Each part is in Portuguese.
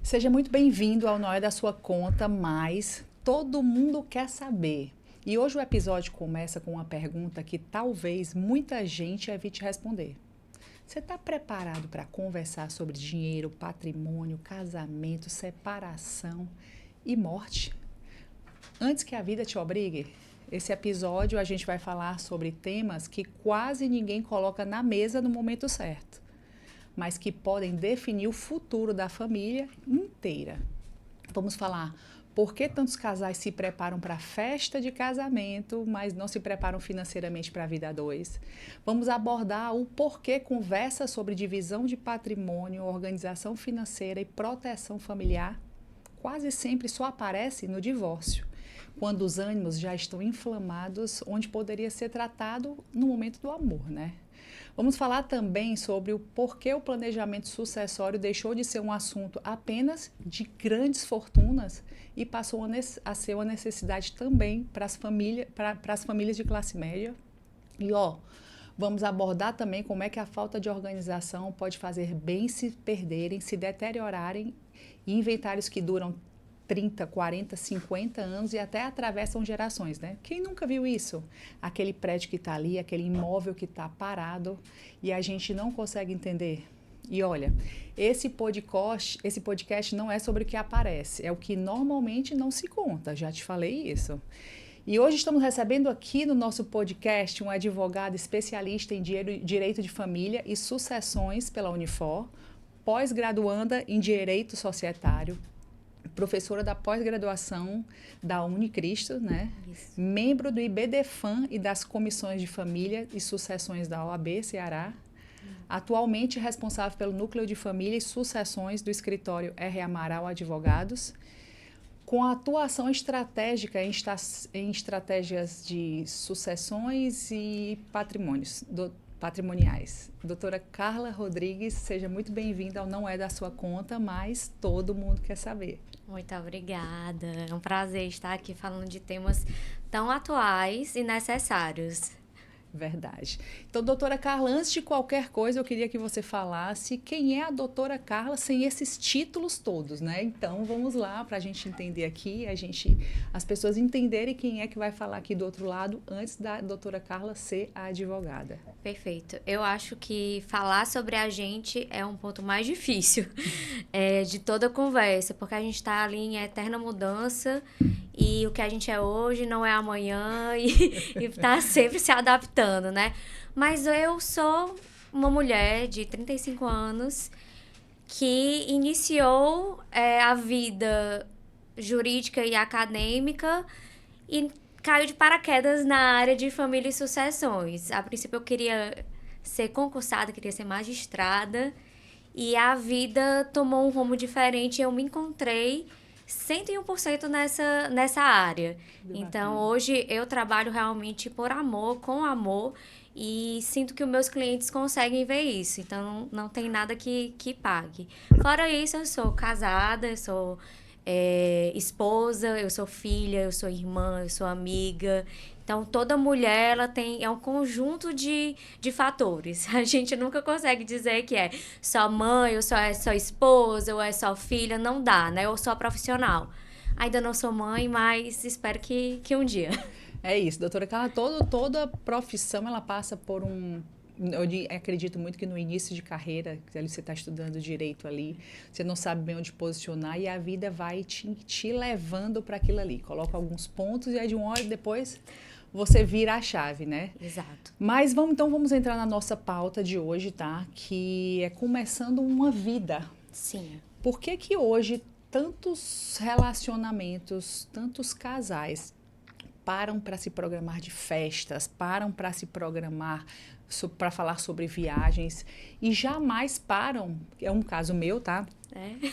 Seja muito bem-vindo ao Não é da Sua Conta, mas todo mundo quer saber. E hoje o episódio começa com uma pergunta que talvez muita gente evite responder. Você está preparado para conversar sobre dinheiro, patrimônio, casamento, separação e morte? Antes que a vida te obrigue, esse episódio a gente vai falar sobre temas que quase ninguém coloca na mesa no momento certo, mas que podem definir o futuro da família inteira. Vamos falar por que tantos casais se preparam para a festa de casamento, mas não se preparam financeiramente para a vida a dois. Vamos abordar o porquê conversa sobre divisão de patrimônio, organização financeira e proteção familiar quase sempre só aparece no divórcio, quando os ânimos já estão inflamados, onde poderia ser tratado no momento do amor, né? Vamos falar também sobre o porquê o planejamento sucessório deixou de ser um assunto apenas de grandes fortunas e passou a ser uma necessidade também para as famílias de classe média. E vamos abordar também como é que a falta de organização pode fazer bens se perderem, se deteriorarem, e inventários que duram 30, 40, 50 anos e até atravessam gerações, né? Quem nunca viu isso? Aquele prédio que está ali, aquele imóvel que está parado e a gente não consegue entender. E olha, esse podcast não é sobre o que aparece, é o que normalmente não se conta, já te falei isso. E hoje estamos recebendo aqui no nosso podcast um advogado especialista em direito de família e sucessões pela Unifor, pós-graduanda em direito societário, professora da pós-graduação da Unicristo, né? Isso. Membro do IBDFAM e das comissões de família e sucessões da OAB Ceará. Atualmente responsável pelo Núcleo de Família e Sucessões do escritório R. Amaral Advogados, com atuação estratégica em estratégias de sucessões e patrimoniais. Doutora Carla Rodrigues, seja muito bem-vinda ao Não é da Sua Conta, mas todo mundo quer saber. Muito obrigada. É um prazer estar aqui falando de temas tão atuais e necessários. Verdade. Então, doutora Carla, antes de qualquer coisa, eu queria que você falasse quem é a doutora Carla sem esses títulos todos, né? Então, vamos lá para a gente entender aqui, as pessoas entenderem quem é que vai falar aqui do outro lado antes da doutora Carla ser a advogada. Perfeito. Eu acho que falar sobre a gente é um ponto mais difícil de toda a conversa, porque a gente está ali em eterna mudança e o que a gente é hoje não é amanhã e está sempre se adaptando, né? Mas eu sou uma mulher de 35 anos que iniciou a vida jurídica e acadêmica e caiu de paraquedas na área de família e sucessões. A princípio eu queria ser concursada, queria ser magistrada, e a vida tomou um rumo diferente e eu me encontrei 101% nessa área. Então, hoje eu trabalho realmente por amor, com amor, e sinto que os meus clientes conseguem ver isso. Então, não tem nada que pague. Fora isso, eu sou casada, eu sou esposa, eu sou filha, eu sou irmã, eu sou amiga. Então, toda mulher ela é um conjunto de fatores. A gente nunca consegue dizer que é só mãe, ou é só esposa, ou é só filha. Não dá, né? Ou só profissional. Ainda não sou mãe, mas espero que um dia. É isso, doutora Carla, toda profissão ela passa por eu acredito muito que no início de carreira, que você está estudando direito ali, você não sabe bem onde posicionar e a vida vai te levando para aquilo ali. Coloca alguns pontos e aí de uma hora depois você vira a chave, né? Exato. Mas vamos entrar na nossa pauta de hoje, tá? Que é começando uma vida. Sim. Por que hoje tantos relacionamentos, tantos casais param para se programar de festas, param para se programar para falar sobre viagens e jamais param, é um caso meu, tá?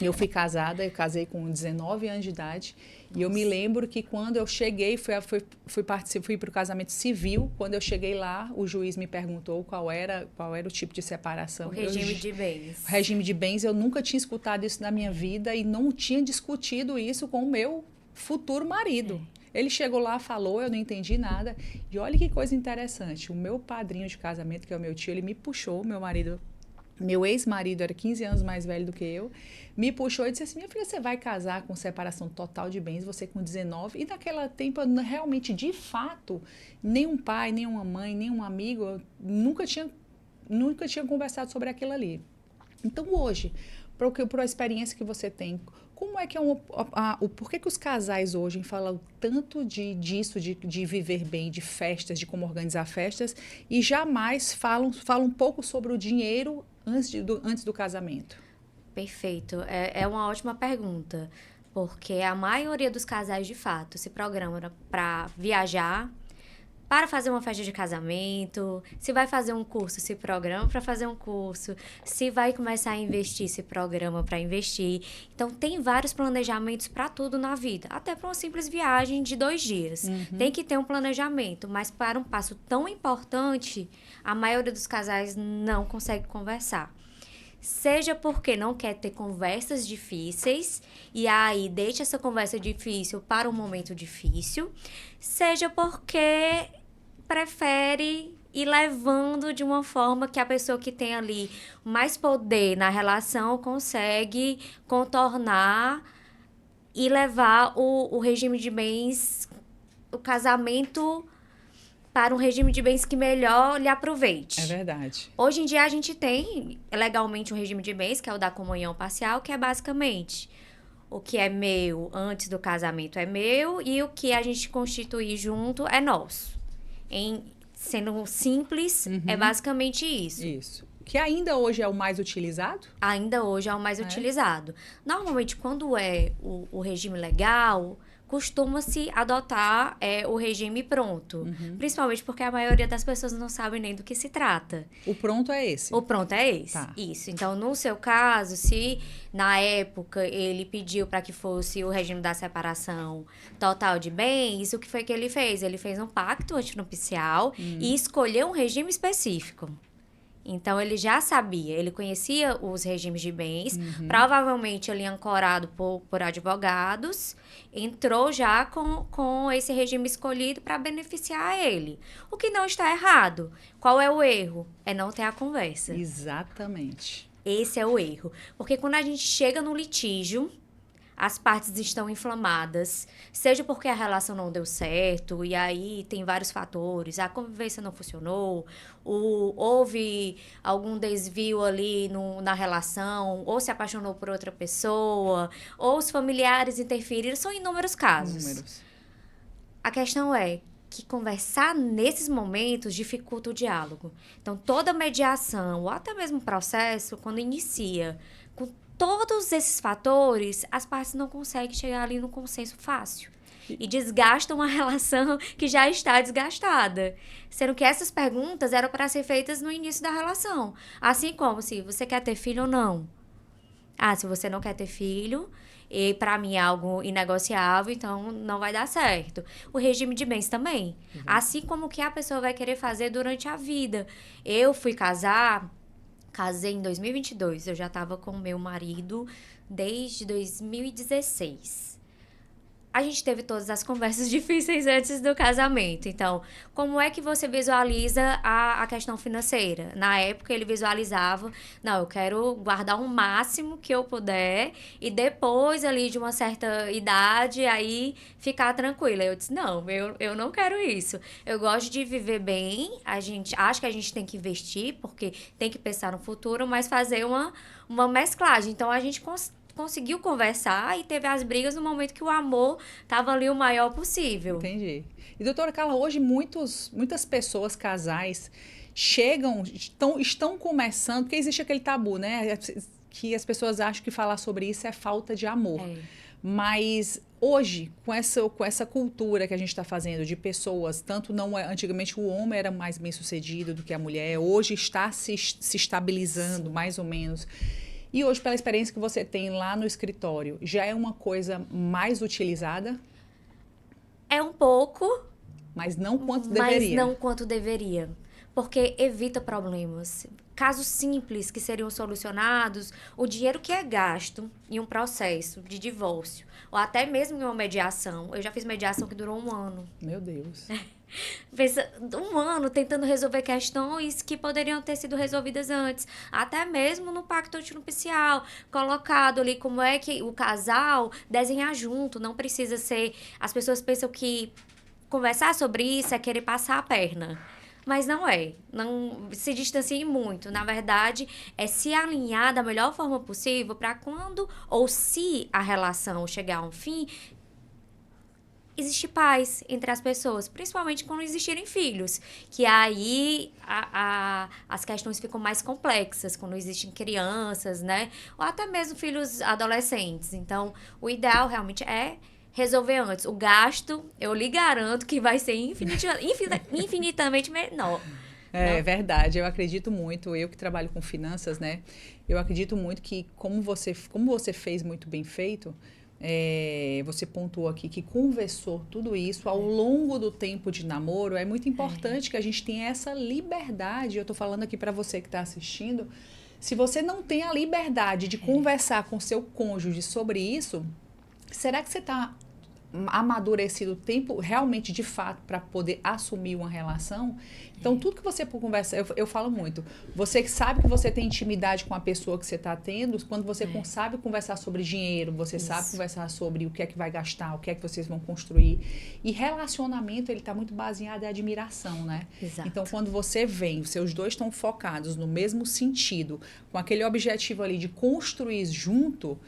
Eu fui casada, eu casei com 19 anos de idade. Nossa. E eu me lembro que quando eu cheguei, fui para o casamento civil, quando eu cheguei lá, o juiz me perguntou qual era o tipo de separação. O regime de bens. O regime de bens, eu nunca tinha escutado isso na minha vida e não tinha discutido isso com o meu futuro marido. Ele chegou lá, falou, eu não entendi nada. E olha que coisa interessante, o meu padrinho de casamento, que é o meu tio, ele me puxou, meu marido Meu ex-marido era 15 anos mais velho do que eu, me puxou e disse assim, minha filha, você vai casar com separação total de bens, você com 19, e naquele tempo, realmente, de fato, nenhum pai, nenhuma mãe, nenhum amigo, nunca tinha conversado sobre aquilo ali. Então, hoje, por a experiência que você tem, como é que por que os casais hoje falam tanto disso, de viver bem, de festas, de como organizar festas, e jamais falam um pouco sobre o dinheiro antes do casamento? Perfeito. É uma ótima pergunta, porque a maioria dos casais, de fato, se programa para viajar, para fazer uma festa de casamento, se vai fazer um curso, se programa para fazer um curso, se vai começar a investir, se programa para investir. Então, tem vários planejamentos para tudo na vida, até para uma simples viagem de 2 dias. Tem que ter um planejamento, mas para um passo tão importante, a maioria dos casais não consegue conversar. Seja porque não quer ter conversas difíceis e aí deixa essa conversa difícil para um momento difícil, seja porque prefere ir levando de uma forma que a pessoa que tem ali mais poder na relação consegue contornar e levar o regime de bens, o casamento, para um regime de bens que melhor lhe aproveite. É verdade. Hoje em dia a gente tem legalmente um regime de bens, que é o da comunhão parcial, que é basicamente o que é meu antes do casamento é meu e o que a gente constituir junto é nosso. Sendo simples, é basicamente isso. Isso. Que ainda hoje é o mais utilizado? Ainda hoje é o mais utilizado. Normalmente, quando é o regime legal, costuma-se adotar o regime pronto. Principalmente porque a maioria das pessoas não sabe nem do que se trata. O pronto é esse? O pronto é esse. Tá. Isso. Então, no seu caso, se na época ele pediu para que fosse o regime da separação total de bens, o que foi que ele fez? Ele fez um pacto antinupcial e escolheu um regime específico. Então, ele já sabia, ele conhecia os regimes de bens, provavelmente ele ancorado por advogados, entrou já com esse regime escolhido para beneficiar ele. O que não está errado. Qual é o erro? É não ter a conversa. Exatamente. Esse é o erro. Porque quando a gente chega no litígio, as partes estão inflamadas, seja porque a relação não deu certo, e aí tem vários fatores, a convivência não funcionou, houve algum desvio ali na relação, ou se apaixonou por outra pessoa, ou os familiares interferiram, são inúmeros casos. A questão é que conversar nesses momentos dificulta o diálogo. Então, toda mediação, ou até mesmo processo, quando inicia com todos esses fatores, as partes não conseguem chegar ali no consenso fácil. E desgastam uma relação que já está desgastada. Sendo que essas perguntas eram para ser feitas no início da relação. Assim como se você quer ter filho ou não. Se você não quer ter filho, e para mim é algo inegociável, então não vai dar certo. O regime de bens também. Assim como o que a pessoa vai querer fazer durante a vida. Eu fui casei em 2022, eu já estava com meu marido desde 2016. A gente teve todas as conversas difíceis antes do casamento. Então, como é que você visualiza a questão financeira? Na época, ele visualizava, não, eu quero guardar o máximo que eu puder e depois, ali, de uma certa idade, aí ficar tranquila. Eu disse, não, eu não quero isso. Eu gosto de viver bem, acho que a gente tem que investir, porque tem que pensar no futuro, mas fazer uma mesclagem. Então, a gente conseguiu conversar e teve as brigas no momento que o amor estava ali o maior possível. Entendi. E, doutora Carla, hoje muitas pessoas, casais, estão começando, porque existe aquele tabu, né? Que as pessoas acham que falar sobre isso é falta de amor. Mas hoje, com essa cultura que a gente está fazendo de pessoas, antigamente o homem era mais bem sucedido do que a mulher, hoje está se estabilizando, mais ou menos. E hoje, pela experiência que você tem lá no escritório, já é uma coisa mais utilizada? É um pouco. Mas não quanto deveria. Mas não quanto deveria. Porque evita problemas. casos simples que seriam solucionados, o dinheiro que é gasto em um processo de divórcio, ou até mesmo em uma mediação. Eu já fiz mediação que durou 1 ano. Meu Deus. Pensa, 1 ano tentando resolver questões que poderiam ter sido resolvidas antes. Até mesmo no pacto antinupcial, colocado ali como é que o casal desenhar junto, não precisa ser... As pessoas pensam que conversar sobre isso é querer passar a perna. Mas não é. Não se distancie muito. Na verdade, é se alinhar da melhor forma possível para quando ou se a relação chegar a um fim, existe paz entre as pessoas, principalmente quando existirem filhos, que aí as questões ficam mais complexas, quando existem crianças, né? Ou até mesmo filhos adolescentes. Então, o ideal realmente é resolver antes. O gasto, eu lhe garanto que vai ser infinitamente menor. É verdade, eu acredito muito, eu que trabalho com finanças, né? Eu acredito muito que, como você fez muito bem feito, você pontuou aqui que conversou tudo isso ao longo do tempo de namoro. É muito importante que a gente tenha essa liberdade. Eu estou falando aqui para você que está assistindo. Se você não tem a liberdade de conversar com seu cônjuge sobre isso, será que você está amadurecido o tempo realmente de fato para poder assumir uma relação? Então tudo que você conversa, eu falo muito, você que sabe que você tem intimidade com a pessoa que você está tendo, quando você sabe conversar sobre dinheiro, você sabe conversar sobre o que é que vai gastar, o que é que vocês vão construir, e relacionamento ele está muito baseado em admiração, né? Exato. Então quando você vem, os seus dois estão focados no mesmo sentido, com aquele objetivo ali de construir junto,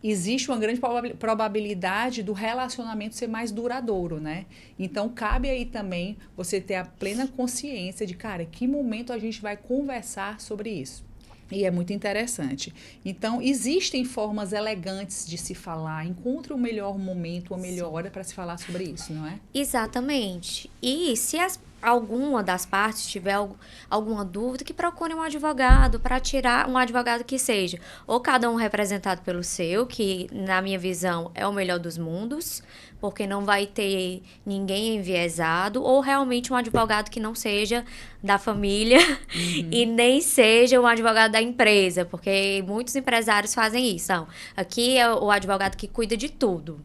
existe uma grande probabilidade do relacionamento ser mais duradouro, né? Então, cabe aí também você ter a plena consciência de, cara, que momento a gente vai conversar sobre isso. E é muito interessante. Então, existem formas elegantes de se falar. Encontre o melhor momento, a melhor hora para se falar sobre isso, não é? Exatamente. E se alguma das partes tiver alguma dúvida, que procure um advogado para tirar um advogado que seja ou cada um representado pelo seu, que na minha visão é o melhor dos mundos, porque não vai ter ninguém enviesado, ou realmente um advogado que não seja da família e nem seja um advogado da empresa, porque muitos empresários fazem isso. Não, aqui é o advogado que cuida de tudo.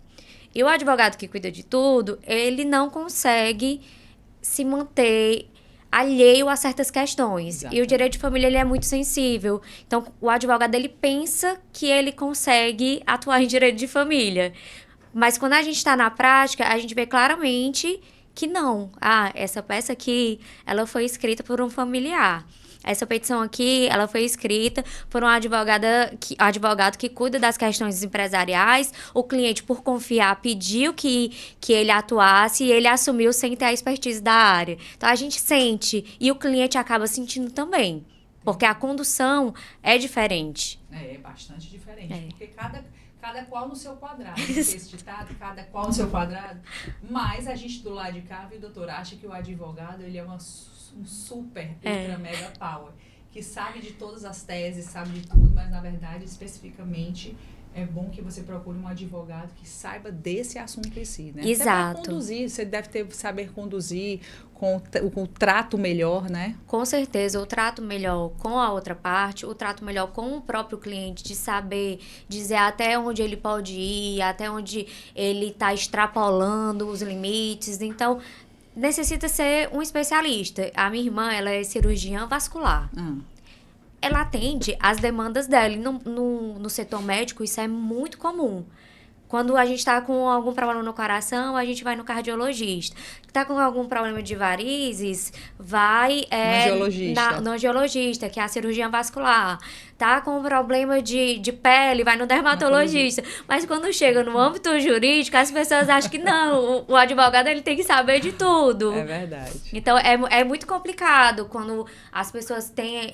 E o advogado que cuida de tudo, ele não consegue se manter alheio a certas questões. Exato. E o direito de família ele é muito sensível. Então, o advogado ele pensa que ele consegue atuar em direito de família. Mas quando a gente está na prática, a gente vê claramente que não. Essa peça aqui, ela foi escrita por um familiar. Essa petição aqui, ela foi escrita por um advogado que cuida das questões empresariais. O cliente, por confiar, pediu que ele atuasse e ele assumiu sem ter a expertise da área. Então, a gente sente e o cliente acaba sentindo também, porque a condução é diferente. É bastante diferente, porque cada qual no seu quadrado. Esse ditado, cada qual no seu quadrado. Mas a gente do lado de cá, viu, doutor, acha que o advogado, ele é um super, ultra, mega power, que sabe de todas as teses, sabe de tudo, mas na verdade, especificamente, é bom que você procure um advogado que saiba desse assunto em si, né? Exato. Até conduzir, você deve saber conduzir com o trato melhor, né? Com certeza, o trato melhor com a outra parte, o trato melhor com o próprio cliente, de saber dizer até onde ele pode ir, até onde ele está extrapolando os limites. Então, necessita ser um especialista. A minha irmã, ela é cirurgiã vascular. Ela atende as demandas dela. E no setor médico, isso é muito comum. Quando a gente está com algum problema no coração, a gente vai no cardiologista. Está com algum problema de varizes, vai no angiologista, que é a cirurgia vascular. Tá com problema de pele, vai no dermatologista. Mas quando chega no âmbito jurídico, as pessoas acham que não, o advogado ele tem que saber de tudo. É verdade. Então, é muito complicado quando as pessoas têm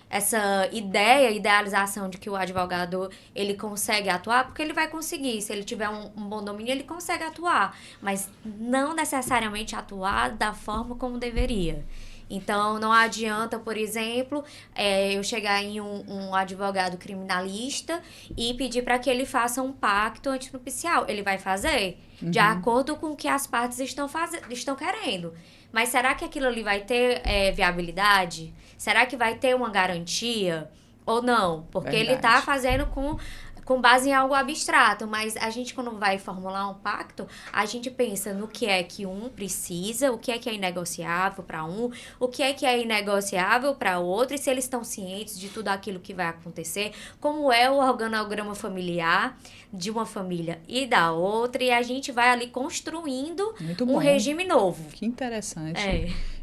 essa idealização de que o advogado ele consegue atuar, porque ele vai conseguir. Se ele tiver um bom domínio, ele consegue atuar. Mas não necessariamente atuar da forma como deveria. Então, não adianta, por exemplo, eu chegar em um advogado criminalista e pedir para que ele faça um pacto antinupcial. Ele vai fazer de acordo com o que as partes estão querendo. Mas será que aquilo ali vai ter viabilidade? Será que vai ter uma garantia? Ou não? Porque ele está fazendo com base em algo abstrato, mas a gente, quando vai formular um pacto, a gente pensa no que é que um precisa, o que é inegociável para um, o que é inegociável para outro, e se eles estão cientes de tudo aquilo que vai acontecer, como é o organograma familiar de uma família e da outra, e a gente vai ali construindo um regime novo. Que interessante.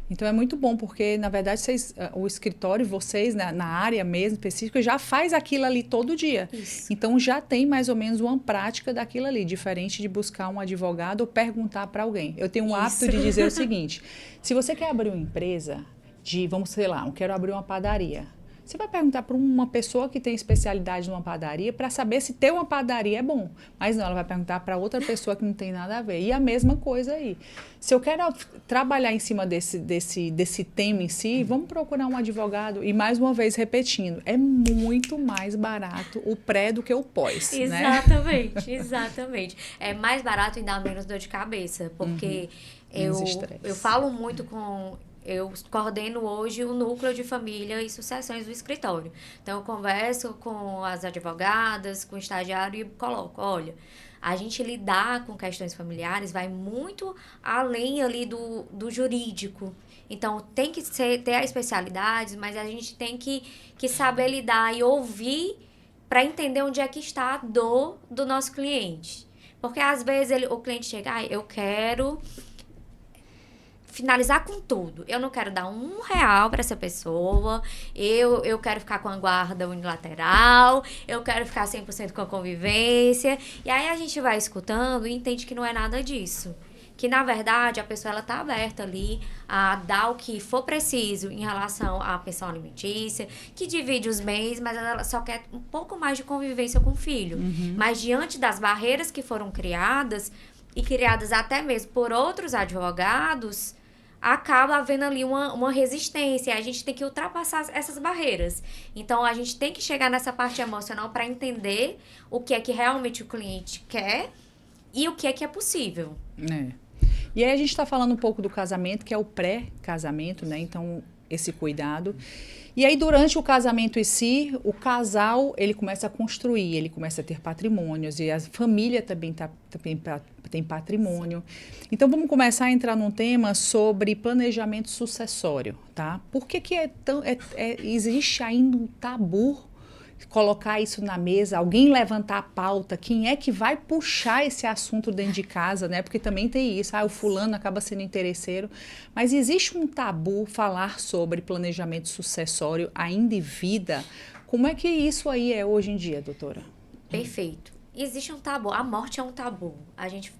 Então é muito bom, porque na verdade o escritório, vocês, na área mesmo específica, já faz aquilo ali todo dia. Isso. Então já tem mais ou menos uma prática daquilo ali, diferente de buscar um advogado ou perguntar para alguém. Eu tenho o hábito de dizer o seguinte: se você quer abrir uma empresa eu quero abrir uma padaria. Você vai perguntar para uma pessoa que tem especialidade numa padaria para saber se ter uma padaria é bom. Mas não, ela vai perguntar para outra pessoa que não tem nada a ver. E a mesma coisa aí. Se eu quero trabalhar em cima desse tema em si, vamos procurar um advogado. E mais uma vez, repetindo, é muito mais barato o pré do que o pós. Exatamente, né? Exatamente. É mais barato e dá menos dor de cabeça. Porque eu falo muito com... Eu coordeno hoje o núcleo de família e sucessões do escritório. Então, eu converso com as advogadas, com o estagiário e coloco, olha, a gente lidar com questões familiares vai muito além ali do jurídico. Então, tem que ter a especialidade, mas a gente tem que saber lidar e ouvir para entender onde é que está a dor do nosso cliente. Porque, às vezes, o cliente chega, eu quero... finalizar com tudo. Eu não quero dar R$1 para essa pessoa, eu quero ficar com a guarda unilateral, eu quero ficar 100% com a convivência. E aí a gente vai escutando e entende que não é nada disso. Que, na verdade, a pessoa está aberta ali a dar o que for preciso em relação à pensão alimentícia, que divide os bens, mas ela só quer um pouco mais de convivência com o filho. Mas, diante das barreiras que foram criadas, e criadas até mesmo por outros advogados, acaba havendo ali uma resistência. A gente tem que ultrapassar essas barreiras. Então, a gente tem que chegar nessa parte emocional para entender o que é que realmente o cliente quer e o que é possível. E aí a gente está falando um pouco do casamento, que é o pré-casamento, né? Então, esse cuidado. E aí, durante o casamento em si, o casal, ele começa a construir, ele começa a ter patrimônios, e a família também tem patrimônio. Então, vamos começar a entrar num tema sobre planejamento sucessório, tá? Por que existe ainda um tabu colocar isso na mesa, alguém levantar a pauta, quem é que vai puxar esse assunto dentro de casa, né? Porque também tem isso, o fulano acaba sendo interesseiro, mas existe um tabu falar sobre planejamento sucessório ainda em vida. Como é que isso aí é hoje em dia, doutora? Perfeito. Existe um tabu, a morte é um tabu. A gente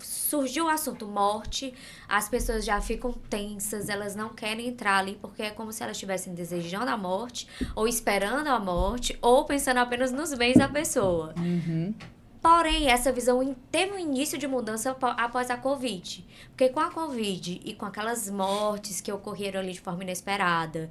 surgiu o assunto morte, as pessoas já ficam tensas, elas não querem entrar ali porque é como se elas estivessem desejando a morte, ou esperando a morte, ou pensando apenas nos bens da pessoa. Porém, essa visão teve um início de mudança após a Covid. Porque com a Covid e com aquelas mortes que ocorreram ali de forma inesperada,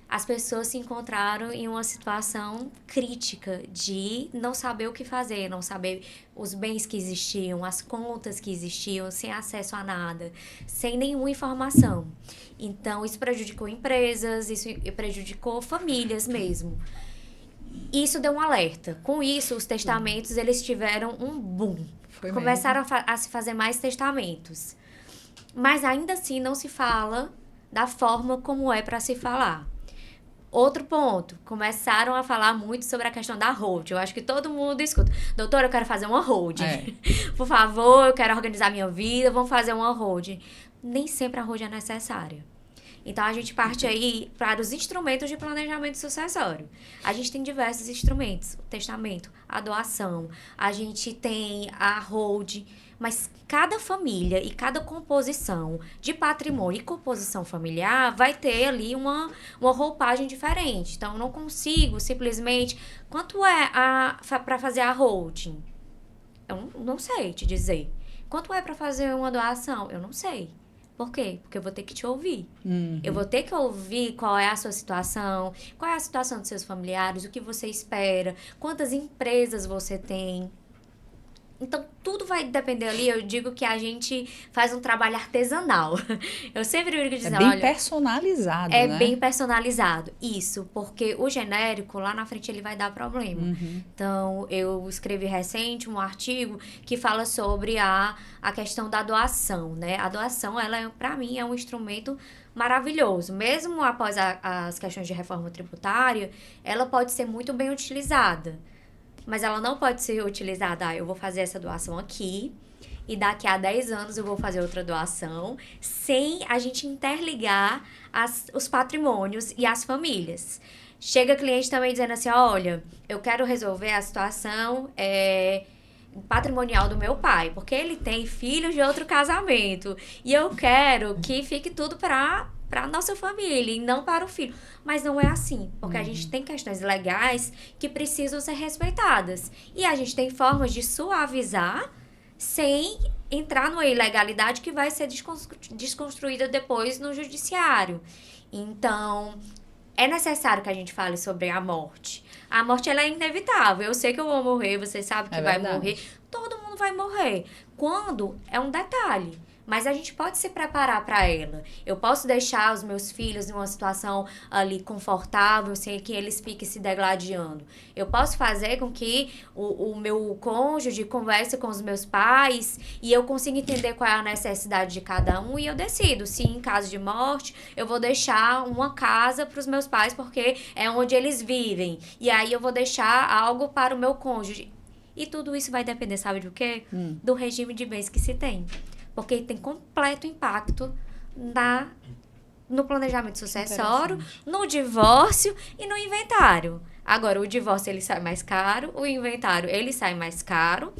as pessoas se encontraram em uma situação crítica de não saber o que fazer, não saber os bens que existiam, as contas que existiam, sem acesso a nada, sem nenhuma informação. Então, isso prejudicou empresas, isso prejudicou famílias mesmo. Isso deu um alerta. Com isso, os testamentos, eles tiveram um boom. Começaram a se fazer mais testamentos. Mas ainda assim não se fala da forma como é para se falar. Outro ponto, começaram a falar muito sobre a questão da hold. Eu acho que todo mundo escuta. Doutora, eu quero fazer uma hold. Por favor, eu quero organizar minha vida, vamos fazer uma hold. Nem sempre a hold é necessária. Então, a gente parte aí para os instrumentos de planejamento sucessório. A gente tem diversos instrumentos. O testamento, a doação, a gente tem a hold. Mas cada família e cada composição de patrimônio e composição familiar vai ter ali uma roupagem diferente. Então, eu não consigo simplesmente... Quanto é para fazer a holding? Eu não sei te dizer. Quanto é para fazer uma doação? Eu não sei. Por quê? Porque eu vou ter que te ouvir. Eu vou ter que ouvir qual é a sua situação, qual é a situação dos seus familiares, o que você espera, quantas empresas você tem. Então, tudo vai depender ali. Eu digo que a gente faz um trabalho artesanal. Eu sempre brinco dizendo, bem olha, personalizado, é né? bem personalizado. Isso, porque o genérico, lá na frente, ele vai dar problema. Então, eu escrevi recente um artigo que fala sobre a questão da doação, né? A doação, ela, para mim, é um instrumento maravilhoso. Mesmo após as questões de reforma tributária, ela pode ser muito bem utilizada. Mas ela não pode ser utilizada, eu vou fazer essa doação aqui e daqui a 10 anos eu vou fazer outra doação, sem a gente interligar os patrimônios e as famílias. Chega cliente também dizendo assim, olha, eu quero resolver a situação patrimonial do meu pai, porque ele tem filhos de outro casamento e eu quero que fique tudo para a nossa família e não para o filho. Mas não é assim, porque a gente tem questões legais que precisam ser respeitadas. E a gente tem formas de suavizar sem entrar numa ilegalidade que vai ser desconstruída depois no judiciário. Então, é necessário que a gente fale sobre a morte. A morte, ela é inevitável. Eu sei que eu vou morrer, você sabe que vai morrer. Todo mundo vai morrer. Quando? É um detalhe. Mas a gente pode se preparar para ela. Eu posso deixar os meus filhos em uma situação ali confortável, sem que eles fiquem se degladiando. Eu posso fazer com que o meu cônjuge converse com os meus pais e eu consiga entender qual é a necessidade de cada um e eu decido se em caso de morte eu vou deixar uma casa para os meus pais porque é onde eles vivem. E aí eu vou deixar algo para o meu cônjuge. E tudo isso vai depender, sabe do quê? Do regime de bens que se tem. Porque tem completo impacto no planejamento sucessório, no divórcio e no inventário. Agora, o divórcio ele sai mais caro, o inventário ele sai mais caro.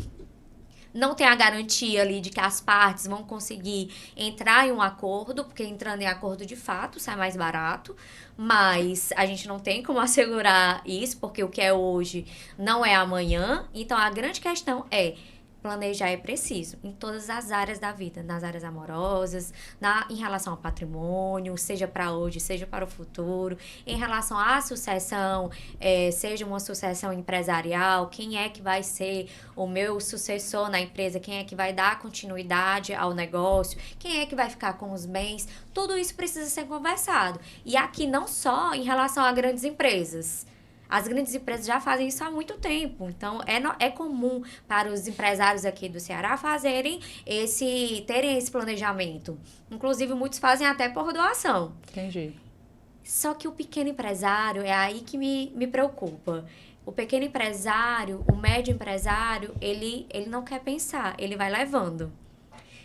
Não tem a garantia ali de que as partes vão conseguir entrar em um acordo, porque entrando em acordo de fato sai mais barato, mas a gente não tem como assegurar isso, porque o que é hoje não é amanhã. Então, a grande questão é planejar é preciso em todas as áreas da vida, nas áreas amorosas, em relação ao patrimônio, seja para hoje, seja para o futuro, em relação à sucessão, seja uma sucessão empresarial, quem é que vai ser o meu sucessor na empresa, quem é que vai dar continuidade ao negócio, quem é que vai ficar com os bens, tudo isso precisa ser conversado. E aqui não só em relação a grandes empresas. As grandes empresas já fazem isso há muito tempo. Então, é comum para os empresários aqui do Ceará terem esse planejamento. Inclusive, muitos fazem até por doação. Entendi. Só que o pequeno empresário, é aí que me preocupa. O pequeno empresário, o médio empresário, ele não quer pensar, ele vai levando.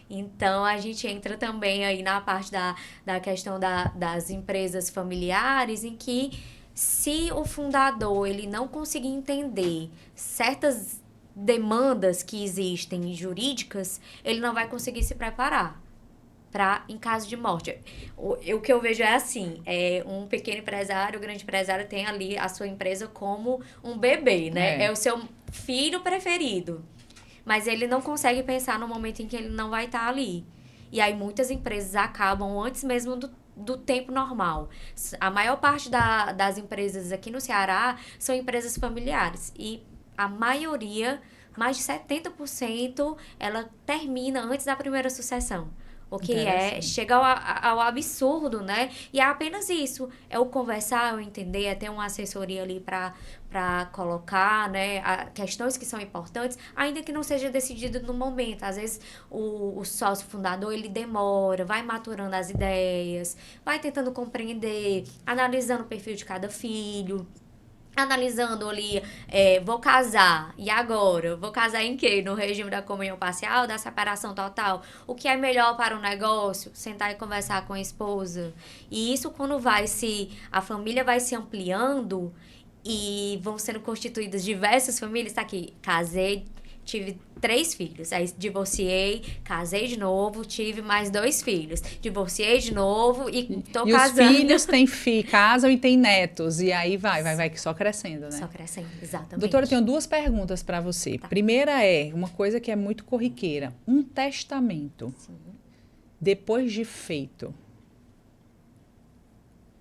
Então, a gente entra também aí na parte da questão das empresas familiares, em que se o fundador ele não conseguir entender certas demandas que existem jurídicas, ele não vai conseguir se preparar em caso de morte. O que eu vejo é assim, um pequeno empresário, um grande empresário tem ali a sua empresa como um bebê, né? É o seu filho preferido. Mas ele não consegue pensar no momento em que ele não vai estar ali. E aí muitas empresas acabam antes mesmo do tempo normal. A maior parte das empresas aqui no Ceará são empresas familiares. E a maioria, mais de 70%, ela termina antes da primeira sucessão. O que chega ao absurdo, né? E é apenas isso. É o conversar, é o entender, é ter uma assessoria ali para colocar, né, questões que são importantes, ainda que não seja decidido no momento. Às vezes, o sócio fundador, ele demora, vai maturando as ideias, vai tentando compreender, analisando o perfil de cada filho, analisando ali, vou casar, e agora? Vou casar em quê? No regime da comunhão parcial, da separação total? O que é melhor para o negócio? Sentar e conversar com a esposa. E isso quando a família vai se ampliando e vão sendo constituídas diversas famílias, tá aqui, casei, tive 3 filhos, aí divorciei, casei de novo, tive mais 2 filhos, divorciei de novo e tô casando. E os filhos casam e têm netos, e aí vai só crescendo, né? Só crescendo, exatamente. Doutora, eu tenho 2 perguntas para você. Tá. Primeira uma coisa que é muito corriqueira, um testamento. Sim. depois de feito,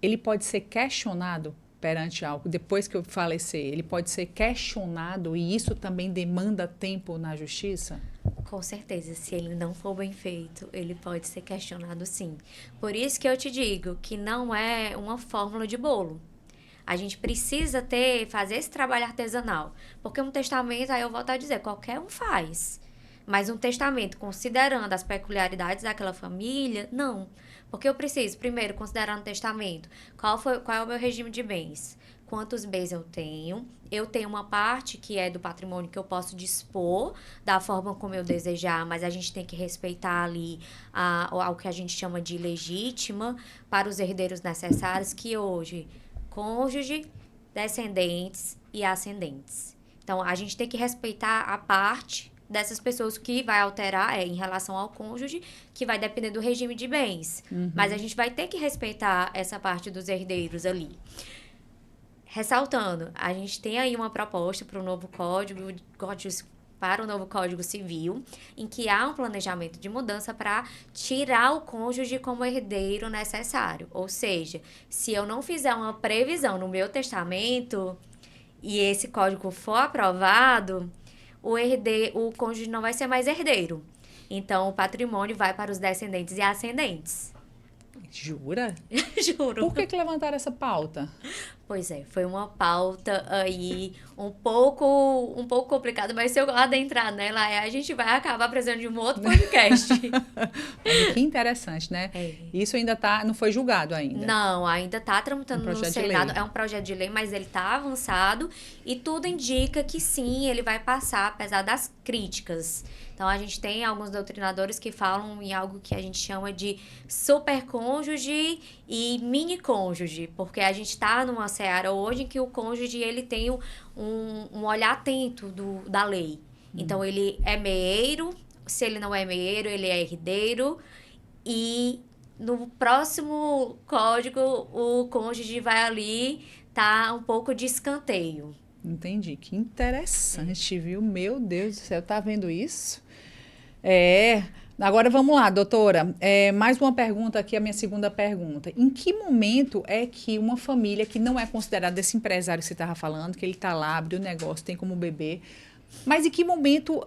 ele pode ser questionado perante algo, depois que eu falecer, ele pode ser questionado e isso também demanda tempo na justiça? Com certeza, se ele não for bem feito, ele pode ser questionado sim. Por isso que eu te digo que não é uma fórmula de bolo. A gente precisa fazer esse trabalho artesanal. Porque um testamento, aí eu volto a dizer, qualquer um faz. Mas um testamento, considerando as peculiaridades daquela família, não. Porque eu preciso, primeiro, considerar no testamento qual é o meu regime de bens. Quantos bens eu tenho. Eu tenho uma parte que é do patrimônio que eu posso dispor da forma como eu desejar, mas a gente tem que respeitar ali o que a gente chama de legítima para os herdeiros necessários, que hoje, cônjuge, descendentes e ascendentes. Então, a gente tem que respeitar a parte dessas pessoas que vai alterar em relação ao cônjuge, que vai depender do regime de bens. Mas a gente vai ter que respeitar essa parte dos herdeiros ali. Ressaltando, a gente tem aí uma proposta para o novo para o novo Código Civil, em que há um planejamento de mudança para tirar o cônjuge como herdeiro necessário. Ou seja, se eu não fizer uma previsão no meu testamento e esse código for aprovado, o cônjuge não vai ser mais herdeiro. Então, o patrimônio vai para os descendentes e ascendentes. Jura? Juro. Por que levantaram essa pauta? Pois é, foi uma pauta aí um pouco complicada, mas se eu adentrar nela, a gente vai acabar precisando de um outro podcast. Que interessante, né? É. Isso ainda não foi julgado ainda. Não, ainda está tramitando no Senado. É um projeto de lei, mas ele está avançado e tudo indica que sim, ele vai passar, apesar das críticas. Então, a gente tem alguns doutrinadores que falam em algo que a gente chama de supercônjuge e mini-cônjuge, porque a gente está numa seara hoje em que o cônjuge ele tem um olhar atento da lei. Então, ele é meieiro, se ele não é meieiro, ele é herdeiro, e no próximo código, o cônjuge vai ali tá um pouco de escanteio. Entendi. Que interessante, viu? Meu Deus do céu, tá vendo isso? Agora vamos lá, doutora. Mais uma pergunta aqui, a minha segunda pergunta. Em que momento é que uma família que não é considerada esse empresário que você estava falando, que ele está lá, abriu o negócio, tem como beber, mas em que momento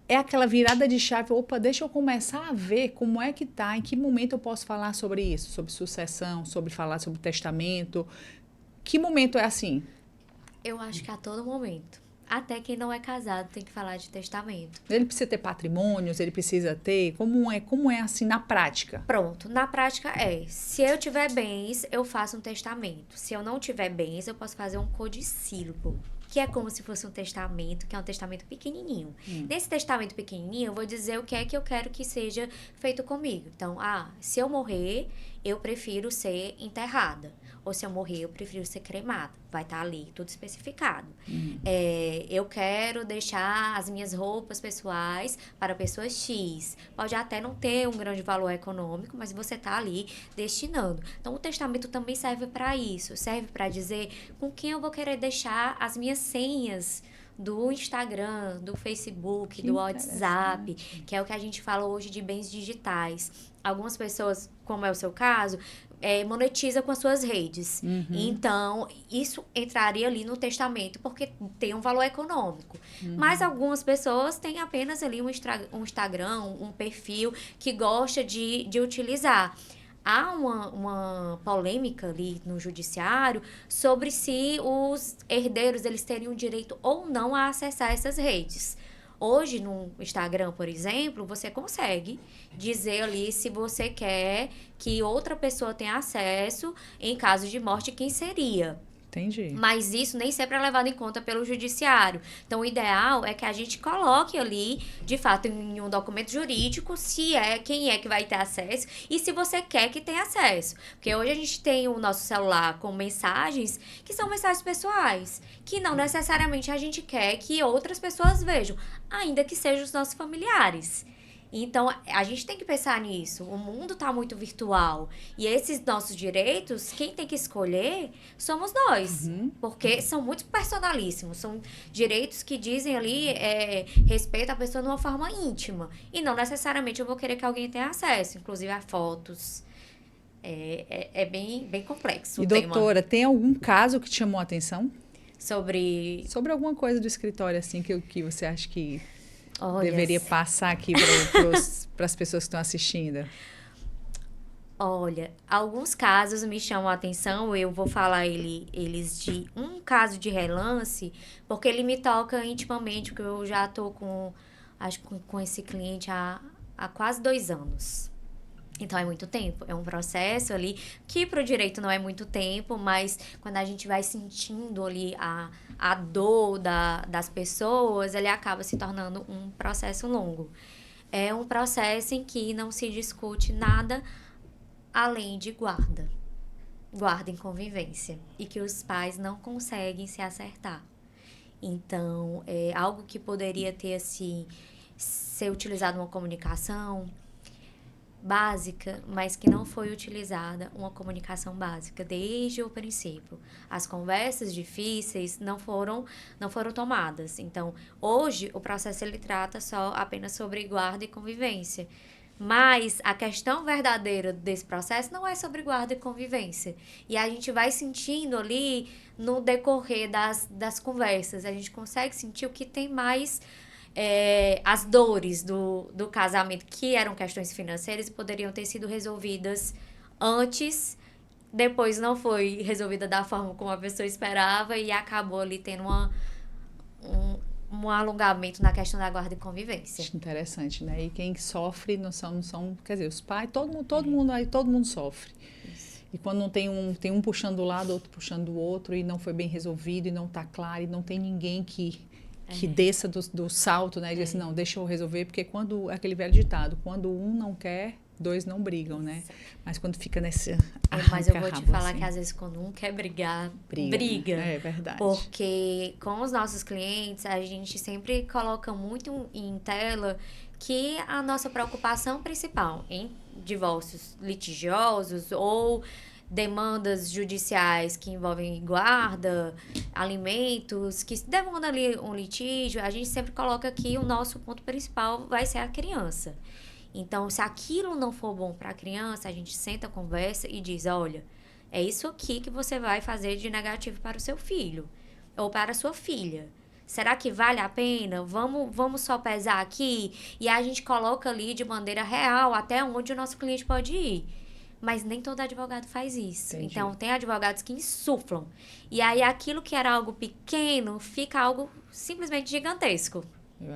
é aquela virada de chave? Opa, deixa eu começar a ver como é que tá, em que momento eu posso falar sobre isso, sobre sucessão, sobre falar sobre testamento? Que momento é assim? Eu acho que a todo momento. Até quem não é casado tem que falar de testamento. Ele precisa ter patrimônios, ele precisa ter... Como é assim na prática? Pronto, na prática se eu tiver bens, eu faço um testamento. Se eu não tiver bens, eu posso fazer um codicílgo, que é como se fosse um testamento, que é um testamento pequenininho. Nesse testamento pequenininho, eu vou dizer o que é que eu quero que seja feito comigo. Então, se eu morrer, eu prefiro ser enterrada. Ou se eu morrer, eu prefiro ser cremada. Vai estar ali tudo especificado. Eu quero deixar as minhas roupas pessoais para a pessoa X. Pode até não ter um grande valor econômico, mas você está ali destinando. Então, o testamento também serve para isso. Serve para dizer com quem eu vou querer deixar as minhas senhas do Instagram, do Facebook, do WhatsApp, que é o que a gente fala hoje de bens digitais. Algumas pessoas, como é o seu caso, monetiza com as suas redes. Então, isso entraria ali no testamento, porque tem um valor econômico. Mas algumas pessoas têm apenas ali um Instagram, um perfil que gosta de utilizar. Há uma polêmica ali no judiciário sobre se os herdeiros eles teriam direito ou não a acessar essas redes. Hoje, no Instagram, por exemplo, você consegue dizer ali se você quer que outra pessoa tenha acesso em caso de morte, quem seria. Entendi. Mas isso nem sempre é levado em conta pelo judiciário. Então, o ideal é que a gente coloque ali, de fato, em um documento jurídico, quem é que vai ter acesso e se você quer que tenha acesso. Porque hoje a gente tem o nosso celular com mensagens que são mensagens pessoais, que não necessariamente a gente quer que outras pessoas vejam, ainda que sejam os nossos familiares. Então, a gente tem que pensar nisso. O mundo tá muito virtual. E esses nossos direitos, quem tem que escolher somos nós. Porque são muito personalíssimos. São direitos que dizem ali respeito à pessoa de uma forma íntima. E não necessariamente eu vou querer que alguém tenha acesso, inclusive a fotos. É bem, bem complexo E o tema. doutora, tem algum caso que te chamou a atenção? Sobre alguma coisa do escritório, assim, que você acha que Olha, deveria passar aqui para as pessoas que estão assistindo? Olha, alguns casos me chamam a atenção. Eu vou falar eles de um caso de relance, porque ele me toca intimamente, porque eu já tô com esse cliente há quase 2 anos. Então, é muito tempo. É um processo ali que para o direito não é muito tempo, mas quando a gente vai sentindo ali a dor das pessoas, ele acaba se tornando um processo longo. É um processo em que não se discute nada além de guarda. Guarda em convivência. E que os pais não conseguem se acertar. Então, é algo que poderia ter, assim, ser utilizado uma comunicação básica, mas que não foi utilizada uma comunicação básica desde o princípio. As conversas difíceis não foram tomadas. Então, hoje o processo ele trata só apenas sobre guarda e convivência. Mas a questão verdadeira desse processo não é sobre guarda e convivência. E a gente vai sentindo ali no decorrer das conversas, a gente consegue sentir o que tem mais as dores do casamento, que eram questões financeiras e poderiam ter sido resolvidas antes, depois não foi resolvida da forma como a pessoa esperava e acabou ali tendo um alongamento na questão da guarda e convivência. Interessante, né? E quem sofre não são, quer dizer, os pais, todo mundo sofre. Isso. E quando não tem um puxando do lado, outro puxando do outro, e não foi bem resolvido, e não está claro, e não tem ninguém que desça do salto, né? E diz assim, não, deixa eu resolver, porque quando, aquele velho ditado, quando um não quer, 2 não brigam, né? Mas quando fica nesse mas eu vou te falar assim, que às vezes quando um quer brigar, briga. Né? É verdade. Porque com os nossos clientes, a gente sempre coloca muito em tela que a nossa preocupação principal em divórcios litigiosos ou demandas judiciais que envolvem guarda, alimentos, que demandam ali um litígio, a gente sempre coloca que o nosso ponto principal vai ser a criança. Então, se aquilo não for bom para a criança, a gente senta, conversa e diz, olha, é isso aqui que você vai fazer de negativo para o seu filho ou para a sua filha. Será que vale a pena? Vamos só pesar aqui? E a gente coloca ali de maneira real até onde o nosso cliente pode ir. Mas nem todo advogado faz isso. Entendi. Então, tem advogados que insuflam. E aí, aquilo que era algo pequeno fica algo simplesmente gigantesco. Eu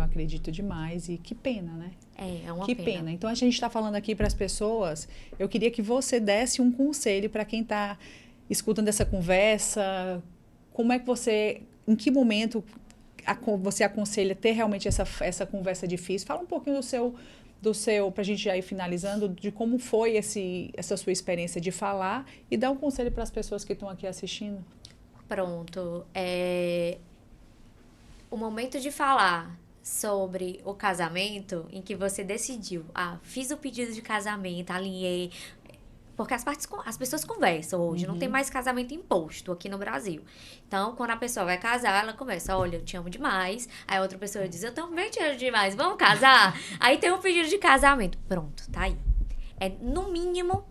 acredito demais. E que pena, né? É uma pena. Que pena. Então, a gente está falando aqui para as pessoas. Eu queria que você desse um conselho para quem está escutando essa conversa. Como é que você... Em que momento você aconselha ter realmente essa conversa difícil? Fala um pouquinho do seu, para a gente já ir finalizando, de como foi essa sua experiência de falar e dar um conselho para as pessoas que estão aqui assistindo. Pronto. O momento de falar sobre o casamento, em que você decidiu, fiz o pedido de casamento, alinhei, porque as pessoas conversam hoje, não tem mais casamento imposto aqui no Brasil. Então, quando a pessoa vai casar, ela conversa, olha, eu te amo demais. Aí outra pessoa diz, eu também te amo demais, vamos casar? Aí tem um pedido de casamento. Pronto, tá aí. No mínimo,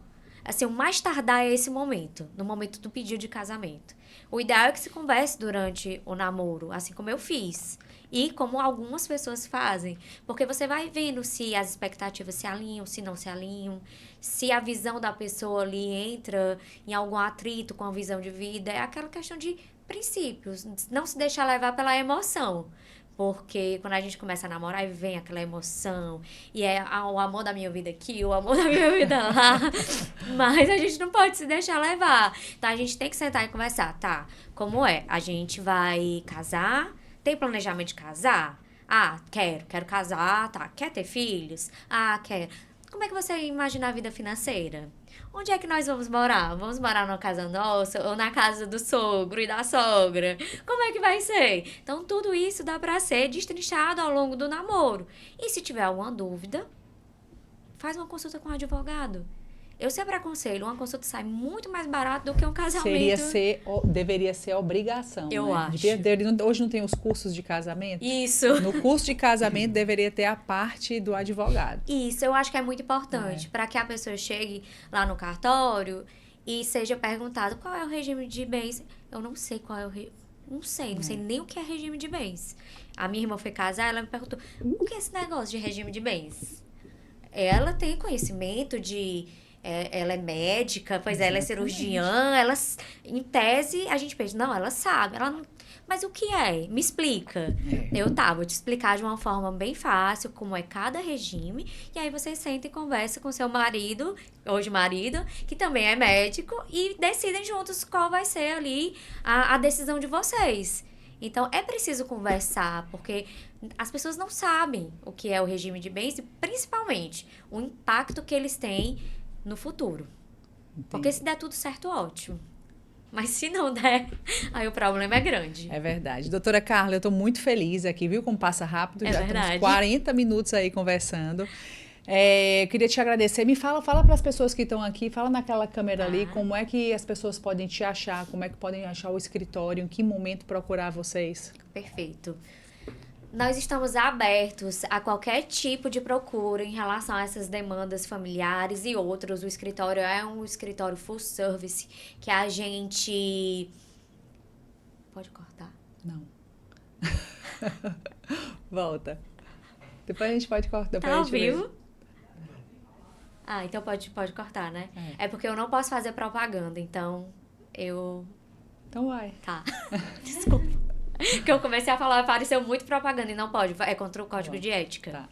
assim, o mais tardar é esse momento, no momento do pedido de casamento. O ideal é que se converse durante o namoro, assim como eu fiz. E como algumas pessoas fazem. Porque você vai vendo se as expectativas se alinham, se não se alinham. Se a visão da pessoa ali entra em algum atrito com a visão de vida. É aquela questão de princípios. Não se deixar levar pela emoção. Porque quando a gente começa a namorar, vem aquela emoção. E é o amor da minha vida aqui, o amor da minha vida lá. Mas a gente não pode se deixar levar. Então, a gente tem que sentar e conversar. Tá, como é? A gente vai casar... Tem planejamento de casar? Quero casar, tá. Quer ter filhos? Quero. Como é que você imagina a vida financeira? Onde é que nós vamos morar? Vamos morar numa casa nossa ou na casa do sogro e da sogra? Como é que vai ser? Então, tudo isso dá pra ser destrinchado ao longo do namoro. E se tiver alguma dúvida, faz uma consulta com o advogado. Eu sempre aconselho, uma consulta sai muito mais barato do que um casamento. Deveria ser obrigação, Eu né? acho. Hoje não tem os cursos de casamento? Isso. No curso de casamento deveria ter a parte do advogado. Isso, eu acho que é muito importante. Para que a pessoa chegue lá no cartório e seja perguntado qual é o regime de bens. Eu não sei qual é o não sei nem o que é regime de bens. A minha irmã foi casar, ela me perguntou, o que é esse negócio de regime de bens? Ela tem conhecimento de... ela é médica, pois ela é cirurgiã, ela, em tese, a gente pensa, não, ela sabe, ela não, mas o que é? Me explica. Vou te explicar de uma forma bem fácil como é cada regime, e aí você senta e conversa com seu marido, hoje marido, que também é médico, e decidem juntos qual vai ser ali a decisão de vocês. Então, é preciso conversar, porque as pessoas não sabem o que é o regime de bens e, principalmente, o impacto que eles têm no futuro. Entendi. Porque se der tudo certo, ótimo. Mas se não der, aí o problema é grande. É verdade. Doutora Carla, eu estou muito feliz aqui, viu? Como passa rápido. Já verdade. temos 40 minutos aí conversando. Eu queria te agradecer. Me fala para as pessoas que estão aqui, fala naquela câmera ali, como é que as pessoas podem te achar, como é que podem achar o escritório, em que momento procurar vocês. Perfeito. Nós estamos abertos a qualquer tipo de procura em relação a essas demandas familiares e outros. O escritório é um escritório full service que a gente... Pode cortar? Não. Volta. Depois a gente pode cortar. Tá ao vivo? Ah, então pode cortar, né? É porque eu não posso fazer propaganda, então eu... Então vai. Tá. Desculpa. Que eu comecei a falar, apareceu muito propaganda e não pode, é contra o código de ética. Tá.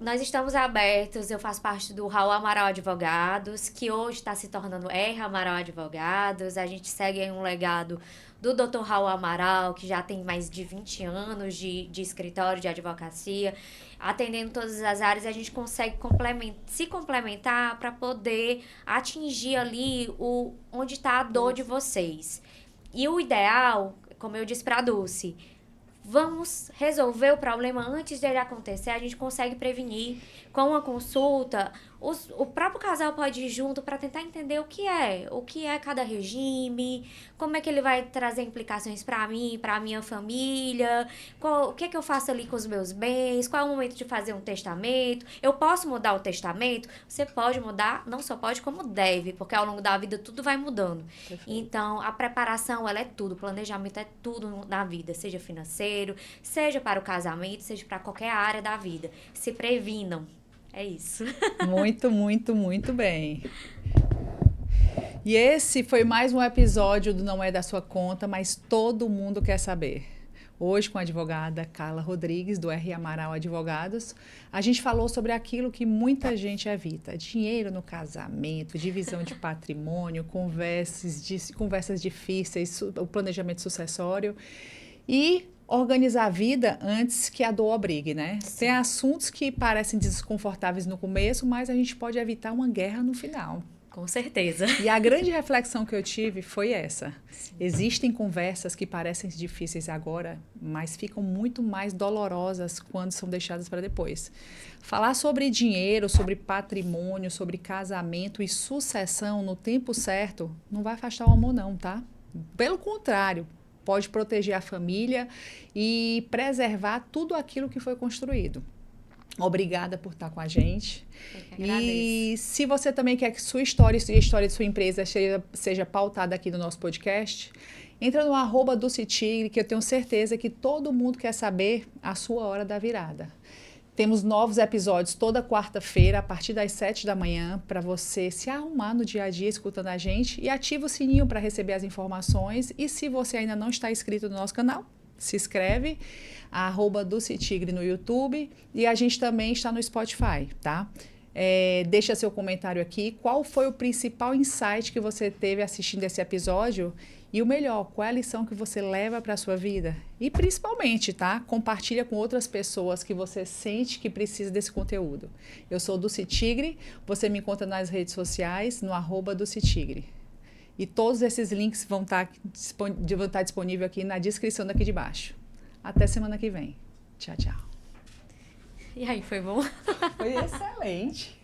Nós estamos abertos, eu faço parte do Raul Amaral Advogados, que hoje está se tornando R. Amaral Advogados. A gente segue um legado do Dr. Raul Amaral, que já tem mais de 20 anos de escritório de advocacia, atendendo todas as áreas. A gente consegue se complementar para poder atingir ali onde está a dor de vocês. E o ideal, como eu disse para a Dulce, vamos resolver o problema antes dele acontecer. A gente consegue prevenir com uma consulta. O próprio casal pode ir junto para tentar entender o que é cada regime, como é que ele vai trazer implicações para mim, para a minha família, o que é que eu faço ali com os meus bens, qual é o momento de fazer um testamento. Eu posso mudar o testamento? Você pode mudar, não só pode, como deve, porque ao longo da vida tudo vai mudando. Perfeito. Então, a preparação, ela é tudo, o planejamento é tudo na vida, seja financeiro, seja para o casamento, seja para qualquer área da vida. Se previnam. É isso. Muito, muito, muito bem. E esse foi mais um episódio do Não É da Sua Conta, mas todo mundo quer saber. Hoje, com a advogada Carla Rodrigues, do R. Amaral Advogados, a gente falou sobre aquilo que muita gente evita. Dinheiro no casamento, divisão de patrimônio, conversas difíceis, o planejamento sucessório e organizar a vida antes que a dor obrigue, né? Sim. Tem assuntos que parecem desconfortáveis no começo, mas a gente pode evitar uma guerra no final. Com certeza. E a grande reflexão que eu tive foi essa. Sim. Existem conversas que parecem difíceis agora, mas ficam muito mais dolorosas quando são deixadas para depois. Falar sobre dinheiro, sobre patrimônio, sobre casamento e sucessão no tempo certo não vai afastar o amor não, tá? Pelo contrário, pode proteger a família e preservar tudo aquilo que foi construído. Obrigada por estar com a gente. Eu que agradeço. E se você também quer que sua história e a história de sua empresa seja pautada aqui no nosso podcast, entra no @DulceTigre, que eu tenho certeza que todo mundo quer saber a sua hora da virada. Temos novos episódios toda quarta-feira, a partir das 7 da manhã, para você se arrumar no dia a dia escutando a gente e ativa o sininho para receber as informações. E se você ainda não está inscrito no nosso canal, se inscreve, @DulceTigre no YouTube, e a gente também está no Spotify, tá? Deixa seu comentário aqui. Qual foi o principal insight que você teve assistindo esse episódio? E o melhor, qual é a lição que você leva para a sua vida? E principalmente, tá? Compartilha com outras pessoas que você sente que precisa desse conteúdo. Eu sou Dulce Tigre, você me encontra nas redes sociais, no @DulceTigre. E todos esses links vão estar disponíveis aqui na descrição daqui de baixo. Até semana que vem. Tchau, tchau. E aí, foi bom? Foi excelente.